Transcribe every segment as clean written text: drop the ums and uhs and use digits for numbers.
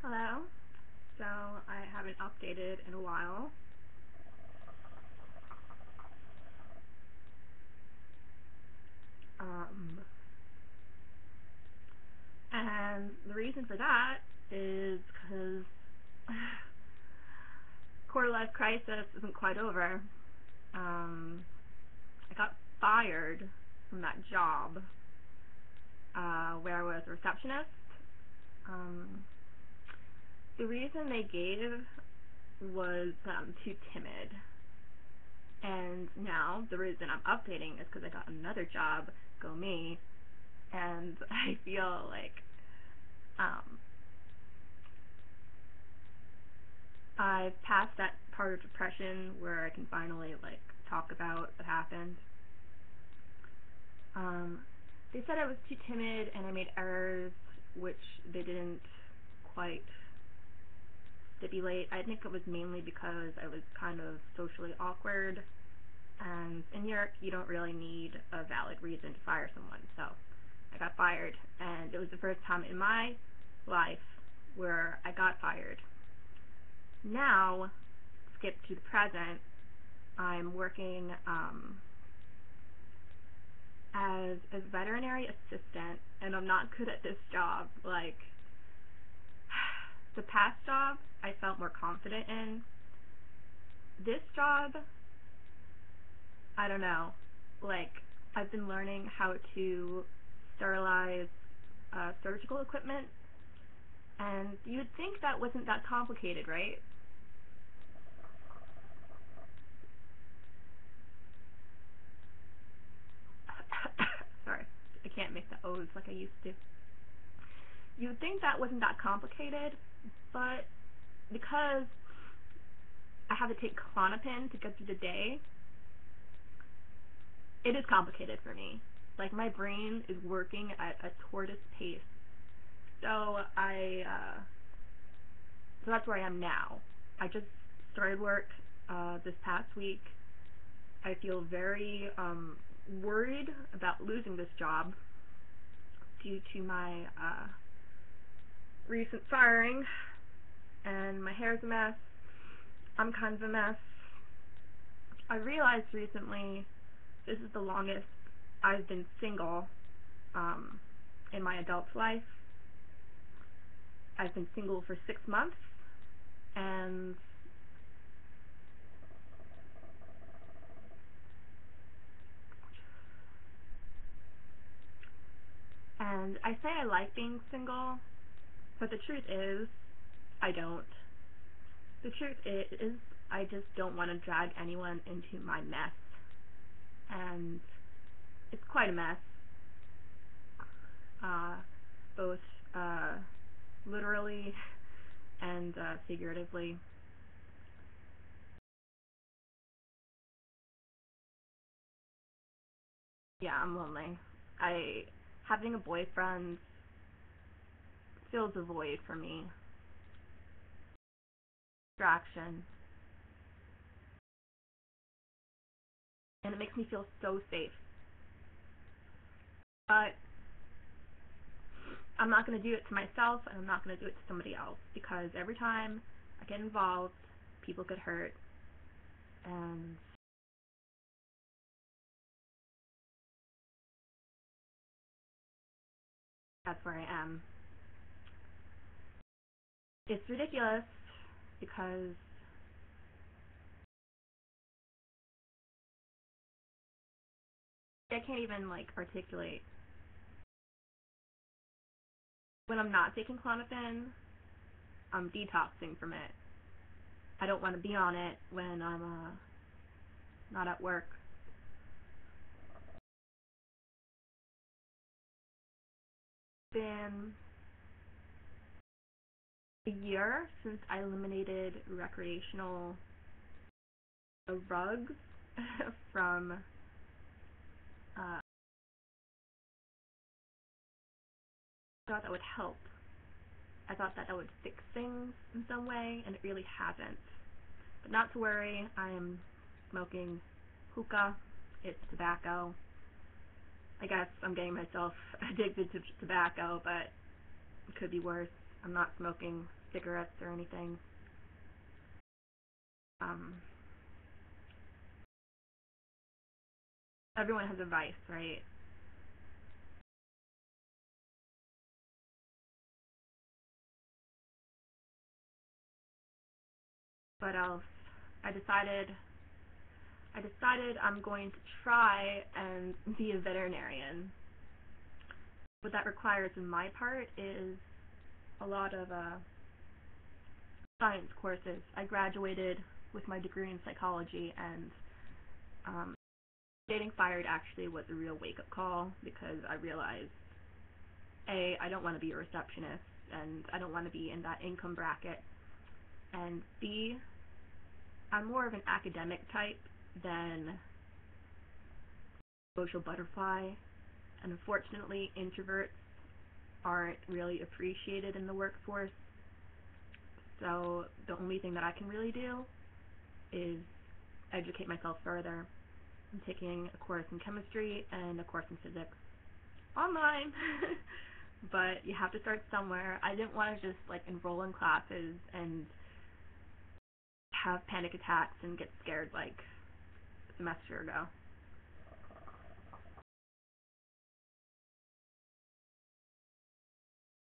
Hello. So I haven't updated in a while. Um, and the reason for that is because quarter life crisis isn't quite over. I got fired from that job where I was a receptionist. Um, the reason they gave was that I'm too timid. And now the reason I'm updating is because I got another job, go me, and I feel like um, I've passed that part of depression where I can finally talk about what happened. Um, they said I was too timid and I made errors which they didn't quite stipulate. I think it was mainly because I was kind of socially awkward, and in New York you don't really need a valid reason to fire someone, so I got fired, and it was the first time in my life where I got fired. Now, skip to the present, I'm working as a veterinary assistant, and I'm not good at this job. The past job I felt more confident in. This job, I don't know. I've been learning how to sterilize surgical equipment, and you would think that wasn't that complicated, right? Sorry, I can't make the O's like I used to. You would think that wasn't that complicated, but because I have to take Klonopin to get through the day, it is complicated for me. My brain is working at a tortoise pace. So so that's where I am now. I just started work this past week. I feel very worried about losing this job due to my recent firing, and my hair's a mess. I'm kind of a mess. I realized recently this is the longest I've been single in my adult life. I've been single for 6 months, and I say I like being single, but the truth is, I don't. The truth is, I just don't want to drag anyone into my mess, and it's quite a mess, both literally and figuratively. Yeah, I'm lonely. Having a boyfriend fills a void for me. Distraction. And it makes me feel so safe. But I'm not going to do it to myself, and I'm not going to do it to somebody else, because every time I get involved, people get hurt, and that's where I am. It's ridiculous because I can't even articulate. When I'm not taking Klonopin, I'm detoxing from it. I don't want to be on it when I'm not at work. It's been a year since I eliminated recreational rugs from I thought that would help. I thought that would fix things in some way, and it really hasn't. But not to worry, I am smoking hookah. It's tobacco. I guess I'm getting myself addicted to tobacco, but it could be worse. I'm not smoking cigarettes or anything. Um, Everyone has a vice, right? What else? I decided I decided I'm going to try and be a veterinarian. What that requires in my part is a lot of science courses. I graduated with my degree in psychology, and um, getting fired actually was a real wake-up call because I realized, A, I don't want to be a receptionist, and I don't want to be in that income bracket, and B, I'm more of an academic type than social butterfly, and unfortunately, introverts aren't really appreciated in the workforce. So the only thing that I can really do is educate myself further. I'm taking a course in chemistry and a course in physics online, but you have to start somewhere. I didn't want to just like enroll in classes and have panic attacks and get scared like a semester ago.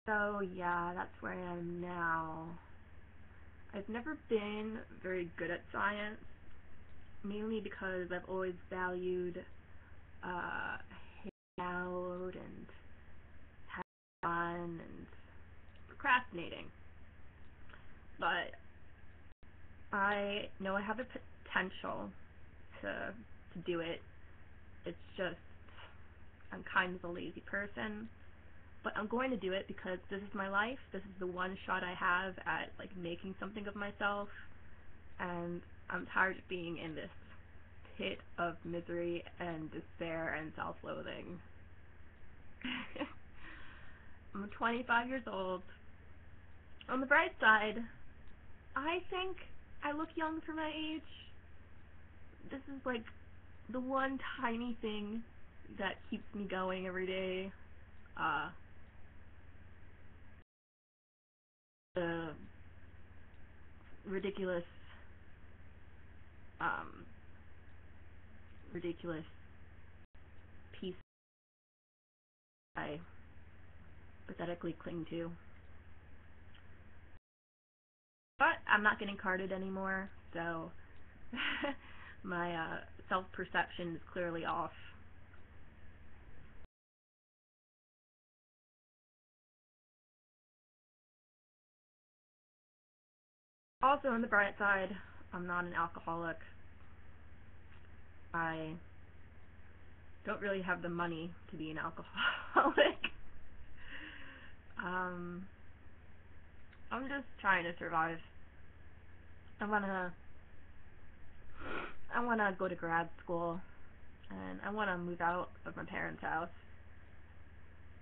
So yeah, that's where I am now. I've never been very good at science, mainly because I've always valued hanging out and having fun and procrastinating. But I know I have the potential to do it. It's just I'm kind of a lazy person, but I'm going to do it because this is my life. This is the one shot I have at like making something of myself, and I'm tired of being in this pit of misery and despair and self-loathing. I'm 25 years old. On the bright side, I think I look young for my age. This is like the one tiny thing that keeps me going every day. Uh, the ridiculous, um, ridiculous piece I pathetically cling to. But I'm not getting carded anymore, so my self-perception is clearly off. Also, on the bright side, I'm not an alcoholic. I don't really have the money to be an alcoholic. um, I'm just trying to survive. I wanna, I wanna go to grad school, and I wanna move out of my parents' house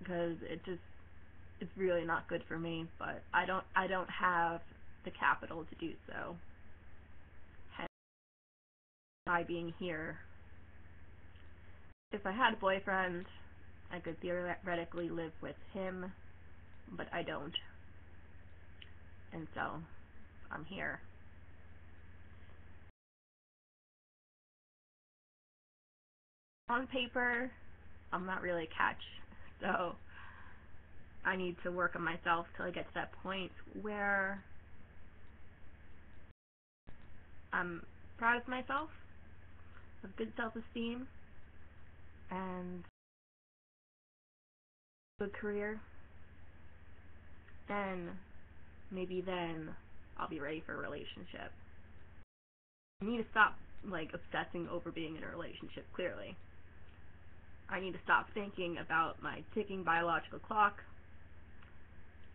because it's really not good for me. But I don't have the capital to do so. Hence, by being here, if I had a boyfriend, I could theoretically live with him, but I don't, and so I'm here. On paper, I'm not really a catch, so I need to work on myself till I get to that point where I'm proud of myself, have good self-esteem, and a good career. Then, maybe then, I'll be ready for a relationship. I need to stop, like, obsessing over being in a relationship, clearly. I need to stop thinking about my ticking biological clock,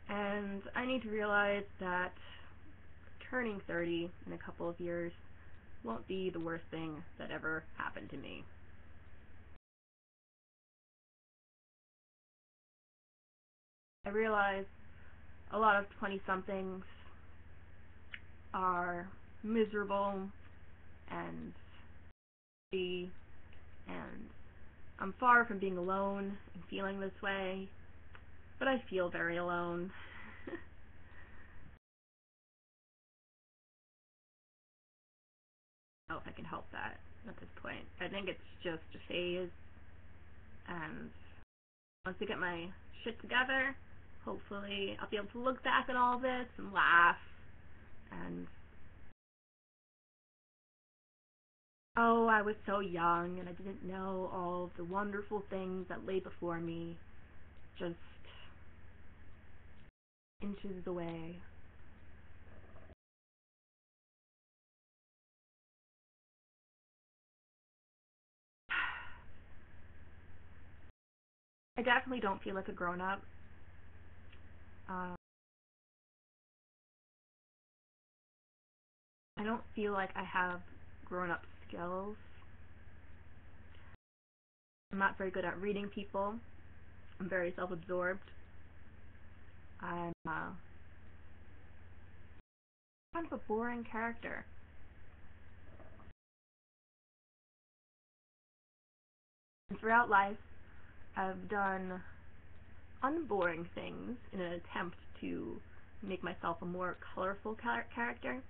and I need to realize that turning 30 in a couple of years won't be the worst thing that ever happened to me. I realize a lot of 20-somethings are miserable and free, and I'm far from being alone and feeling this way, but I feel very alone. know if I can help that at this point. I think it's just a phase, and once I get my shit together, hopefully I'll be able to look back at all this and laugh and, oh, I was so young and I didn't know all of the wonderful things that lay before me, just inches away. I definitely don't feel like a grown-up. Um, I don't feel like I have grown-up skills. I'm not very good at reading people. I'm very self-absorbed. I'm kind of a boring character. And throughout life, I've done unboring things in an attempt to make myself a more colorful character.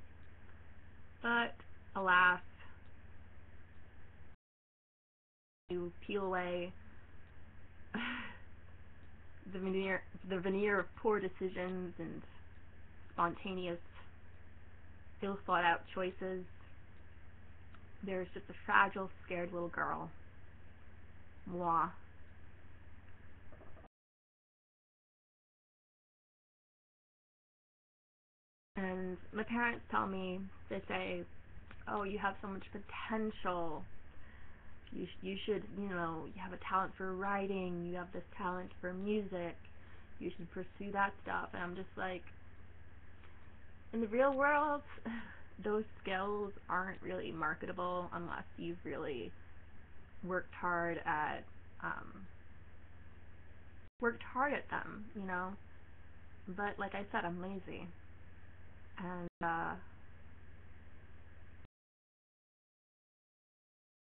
But alas, you peel away the veneer of poor decisions and spontaneous, ill thought out choices. There's just a fragile, scared little girl. Moi. And my parents tell me, they say, oh, you have so much potential. You should, you have a talent for writing, you have this talent for music, you should pursue that stuff. And I'm just like, in the real world, those skills aren't really marketable unless you've really worked hard at them, But like I said, I'm lazy. And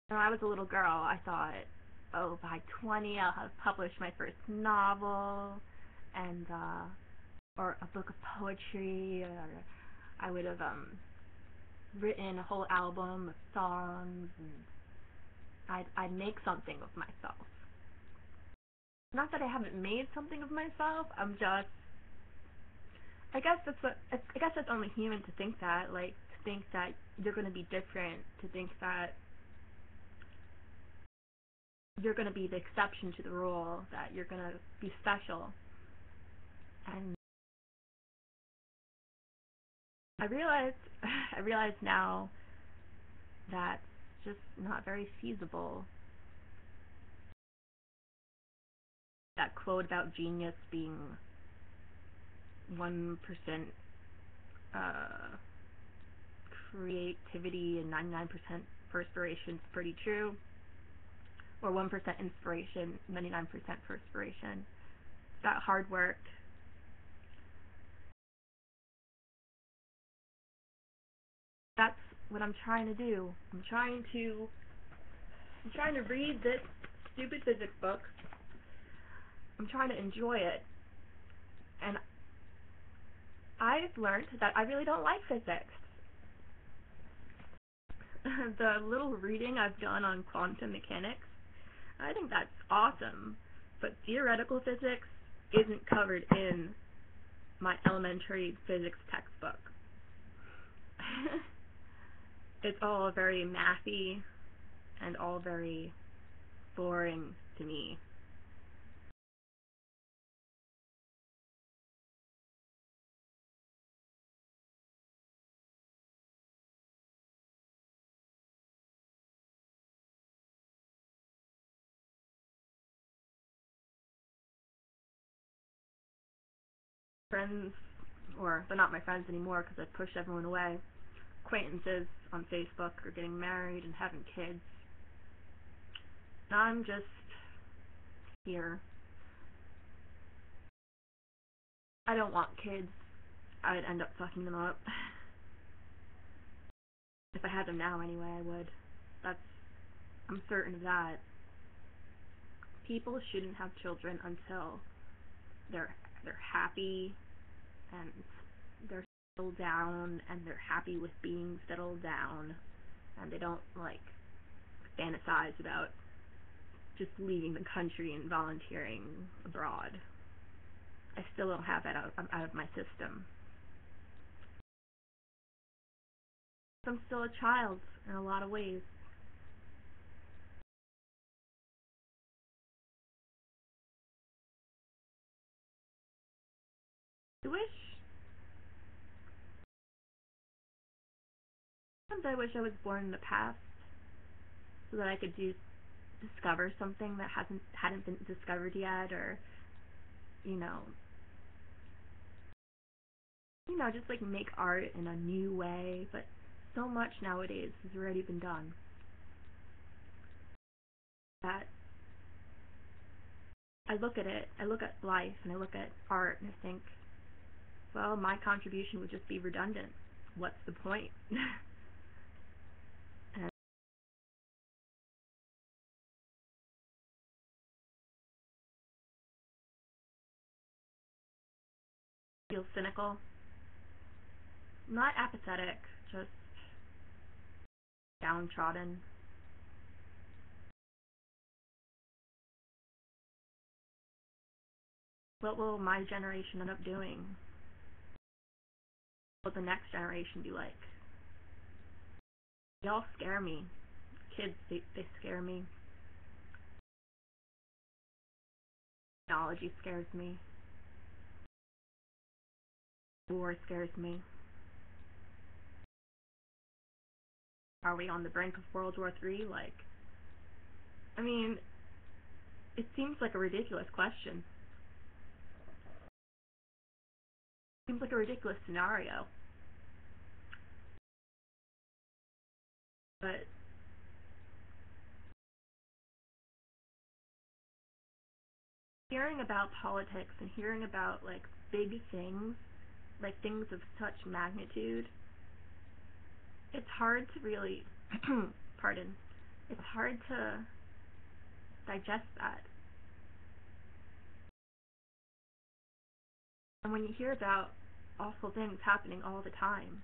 when I was a little girl, I thought, oh, by 20 I'll have published my first novel, and or a book of poetry, or I would have written a whole album of songs, and I'd make something of myself. Not that I haven't made something of myself. I'm just, I guess that's only human to think that, like, to think that you're going to be different, to think that you're going to be the exception to the rule, that you're going to be special. And I realize now that's just not very feasible. That quote about genius being 1% creativity and 99% perspiration is pretty true. Or 1% inspiration, 99% perspiration. That hard work. That's what I'm trying to do. I'm trying to read this stupid physics book. I'm trying to enjoy it. And I've learned that I really don't like physics. The little reading I've done on quantum mechanics, I think that's awesome. But theoretical physics isn't covered in my elementary physics textbook. It's all very mathy and all very boring to me. Friends, or they're not my friends anymore because I've pushed everyone away. Acquaintances on Facebook are getting married and having kids. And I'm just here. I don't want kids. I'd end up fucking them up. If I had them now anyway, I would. I'm certain of that. People shouldn't have children until they're happy and they're settled down and they're happy with being settled down, and they don't like fantasize about just leaving the country and volunteering abroad. I still don't have that out of my system. I'm still a child in a lot of ways. Sometimes I wish I was born in the past so that I could discover something that hadn't been discovered yet, or you know, just like make art in a new way. But so much nowadays has already been done that I look at life, and I look at art, and I think, well, my contribution would just be redundant. What's the point? And I feel cynical, not apathetic, just downtrodden. What will my generation end up doing? What will the next generation be like? They all scare me. Kids, they scare me. Technology scares me. War scares me. Are we on the brink of World War III? I mean, it seems like a ridiculous question. It seems like a ridiculous scenario. But hearing about politics and hearing about big things, like things of such magnitude, it's hard to really pardon. It's hard to digest that. And when you hear about awful things happening all the time,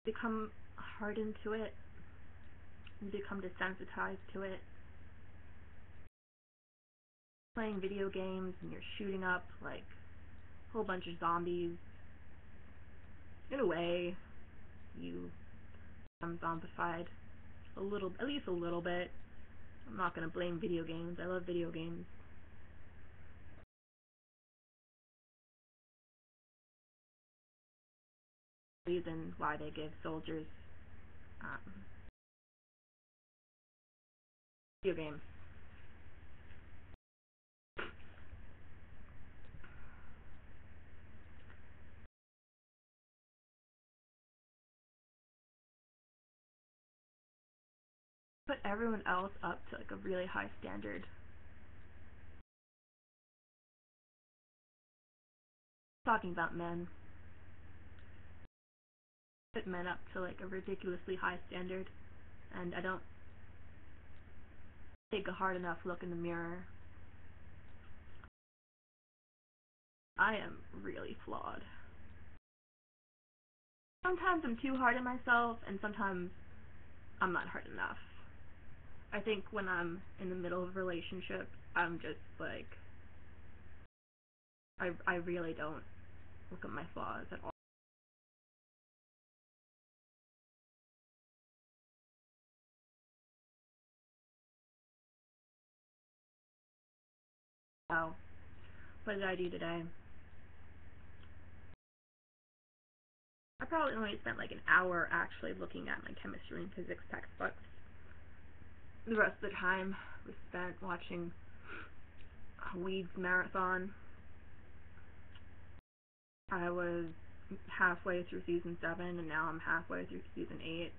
you become hardened to it. You become desensitized to it. Playing video games and you're shooting up a whole bunch of zombies. In a way, you become zombified at least a little bit. I'm not gonna blame video games. I love video games. Reason why they give soldiers video games. Put everyone else up to a really high standard. Talking about men. Put men up to a ridiculously high standard, and I don't take a hard enough look in the mirror. I am really flawed. Sometimes I'm too hard on myself, and sometimes I'm not hard enough. I think when I'm in the middle of a relationship, I'm just I really don't look at my flaws at all. So, what did I do today? I probably only spent an hour actually looking at my chemistry and physics textbooks. The rest of the time was spent watching Weeds Marathon. I was halfway through season 7, and now I'm halfway through season 8.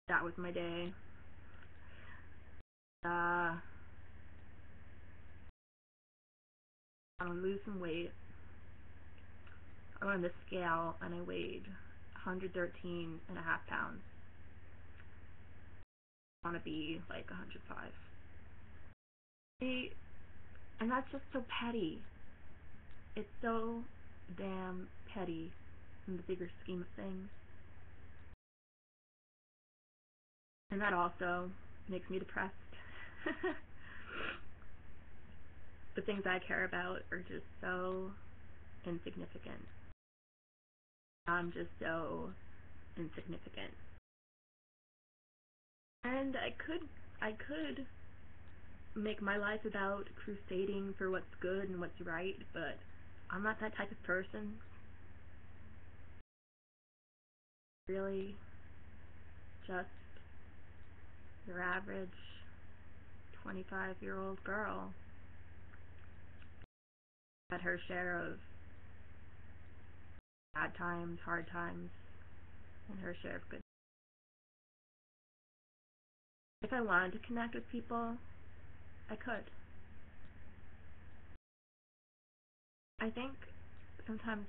That was my day. I want to lose some weight. I went on the scale and I weighed 113 and a half pounds. I want to be 105. And that's just so petty. It's so damn petty. in the bigger scheme of things. And that also makes me depressed. The things I care about are just so insignificant. I'm just so insignificant. And I could make my life about crusading for what's good and what's right, but I'm not that type of person. Really, just your average 25-year-old girl had her share of bad times, hard times, and her share of good. If I wanted to connect with people, I could. I think sometimes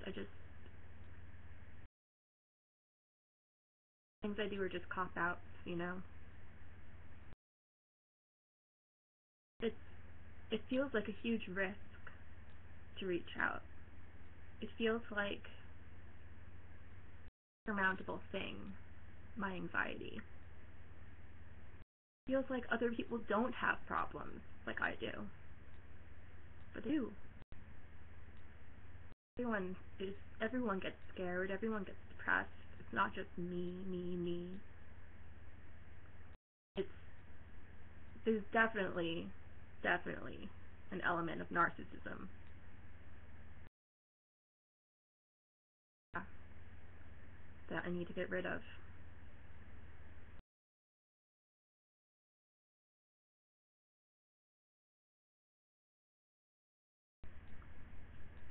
things I do are just cop-outs, you know? It feels like a huge risk to reach out. It feels like a surmountable thing, my anxiety. It feels like other people don't have problems like I do. But they do. Everyone gets scared, everyone gets depressed. It's not just me. There's definitely an element of narcissism. That I need to get rid of.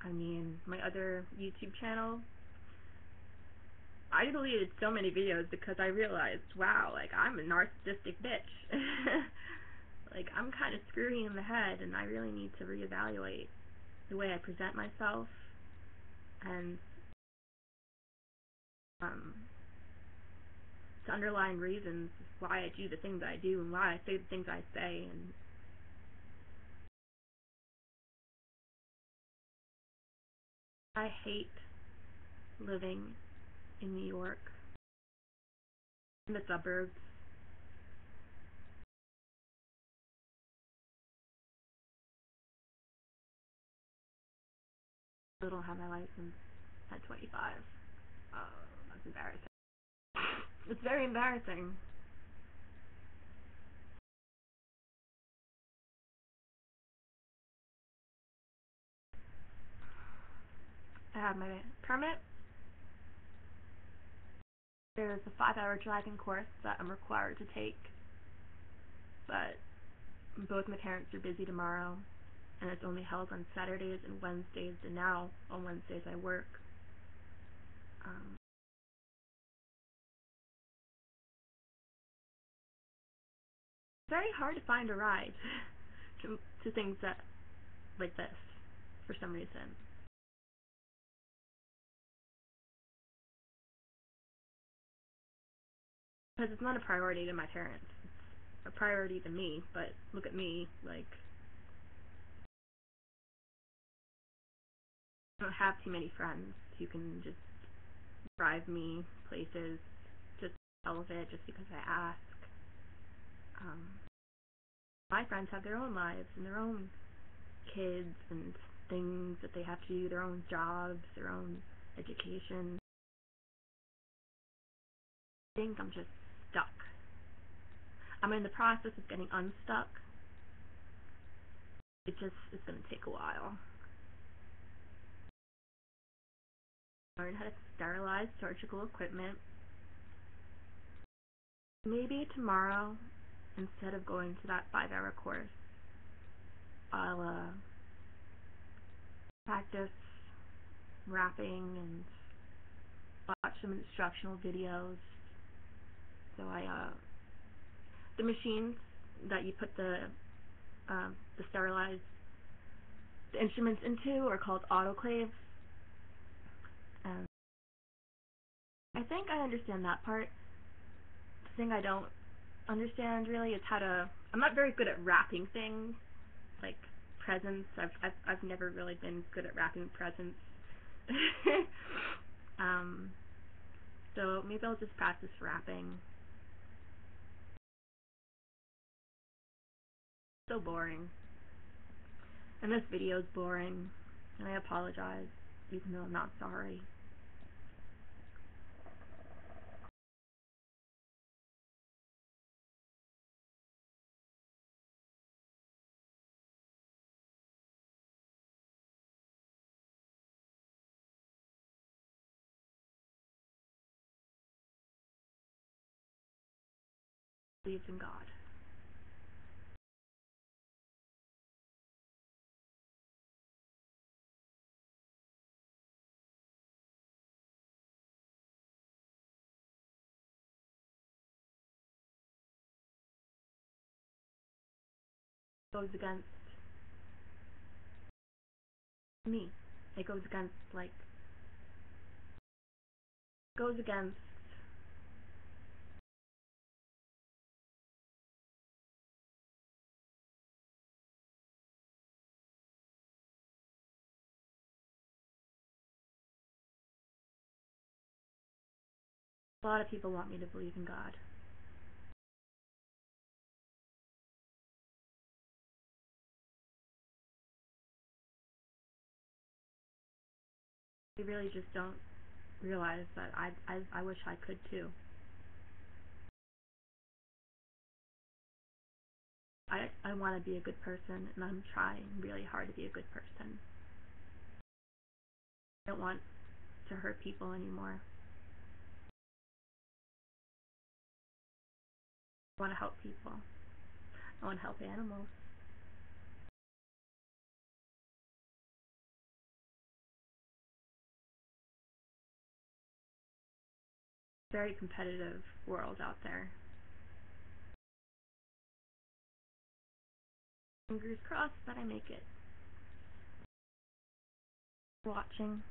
I mean, my other YouTube channel, I deleted so many videos because I realized, wow, like, I'm a narcissistic bitch. Like, I'm kind of screwy in the head, and I really need to reevaluate the way I present myself, and the underlying reasons why I do the things I do, and why I say the things I say, and I hate living in New York, in the suburbs. I still don't have my license at 25. That's embarrassing. It's very embarrassing. I have my permit. There's a 5-hour driving course that I'm required to take, but both my parents are busy tomorrow, and it's only held on Saturdays and Wednesdays, and now on Wednesdays I work. It's very hard to find a ride to things that like this for some reason. Because it's not a priority to my parents. It's a priority to me, but look at me, like, I don't have too many friends who can just drive me places just hell of it, just because I ask. My friends have their own lives and their own kids and things that they have to do, their own jobs, their own education. I think I'm just stuck. I'm in the process of getting unstuck. It's going to take a while. Learn how to sterilize surgical equipment. Maybe tomorrow, instead of going to that 5-hour course, I'll practice wrapping and watch some instructional videos. So the machines that you put the sterilized instruments into are called autoclaves. And I think I understand that part. The thing I don't understand really is how to. I'm not very good at wrapping things, like presents. I've never really been good at wrapping presents. Um, so maybe I'll just practice rapping. So boring. And this video is boring, and I apologize, even though I'm not sorry. Believes in God. Goes against me. It goes against, goes against a lot of people want me to believe in God. They really just don't realize that I wish I could too. I want to be a good person, and I'm trying really hard to be a good person. I don't want to hurt people anymore. I want to help people. I want to help animals. Very competitive world out there. Fingers crossed that I make it. Watching.